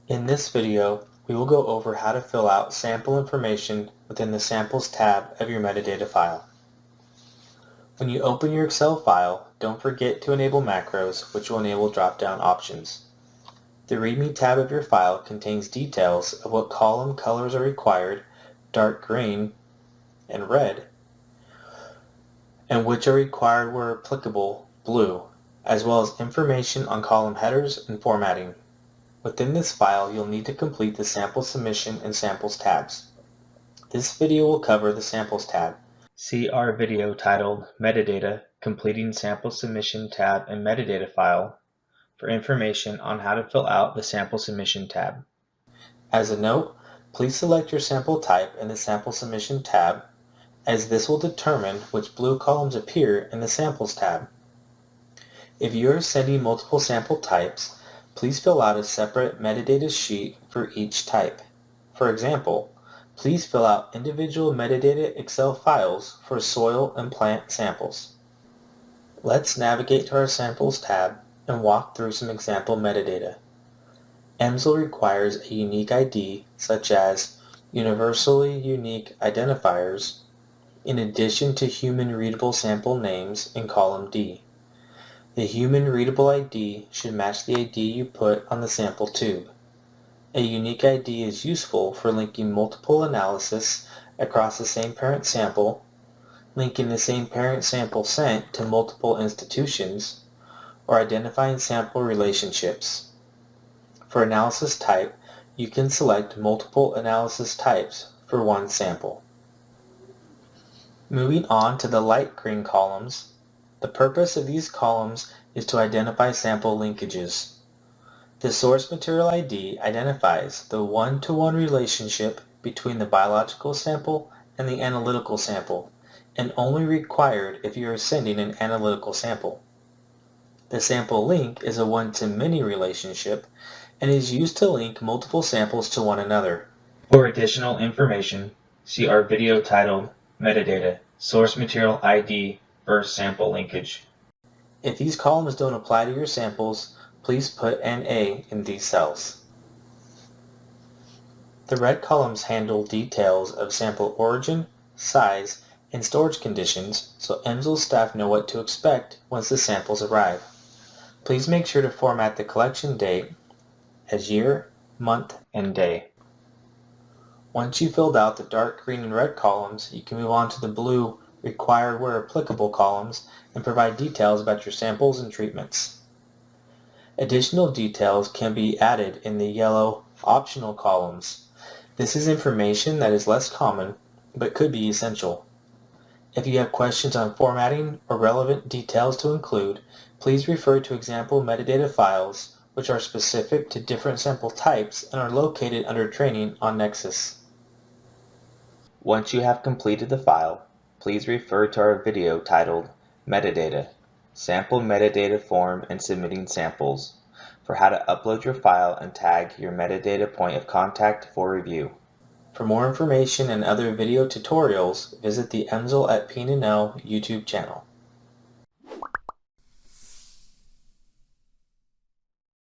In this video, we will go over how to fill out sample information within the Samples tab of your metadata file. When you open your Excel file, don't forget to enable macros, which will enable drop-down options. The README tab of your file contains details of what column colors are required, dark green and red, and which are required where applicable, blue, as well as information on column headers and formatting. Within this file, you'll need to complete the Sample Submission and Samples tabs. This video will cover the Samples tab. See our video titled Metadata, Completing Sample Submission tab and Metadata file for information on how to fill out the Sample Submission tab. As a note, please select your sample type in the Sample Submission tab, as this will determine which blue columns appear in the Samples tab. If you are sending multiple sample types, please fill out a separate metadata sheet for each type. For example, please fill out individual metadata Excel files for soil and plant samples. Let's navigate to our Samples tab and walk through some example metadata. EMSL requires a unique ID such as universally unique identifiers in addition to human readable sample names in column D. The human readable ID should match the ID you put on the sample tube. A unique ID is useful for linking multiple analysis across the same parent sample, linking the same parent sample sent to multiple institutions, or identifying sample relationships. For analysis type, you can select multiple analysis types for one sample. Moving on to the light green columns, the purpose of these columns is to identify sample linkages. The source material ID identifies the one-to-one relationship between the biological sample and the analytical sample, and only required if you are sending an analytical sample. The sample link is a one-to-many relationship and is used to link multiple samples to one another. For additional information, see our video titled Metadata, Source Material ID versus Sample Linkage. If these columns don't apply to your samples, please put NA in these cells. The red columns handle details of sample origin, size, and storage conditions so EMSL staff know what to expect once the samples arrive. Please make sure to format the collection date as year, month, and day. Once you've filled out the dark green and red columns, you can move on to the blue required where applicable columns and provide details about your samples and treatments. Additional details can be added in the yellow optional columns. This is information that is less common but could be essential. If you have questions on formatting or relevant details to include, please refer to example metadata files, which are specific to different sample types and are located under Training on Nexus. Once you have completed the file, please refer to our video titled Metadata, Sample Metadata Form and Submitting Samples for how to upload your file and tag your metadata point of contact for review. For more information and other video tutorials, visit the EMSL at P&L YouTube channel.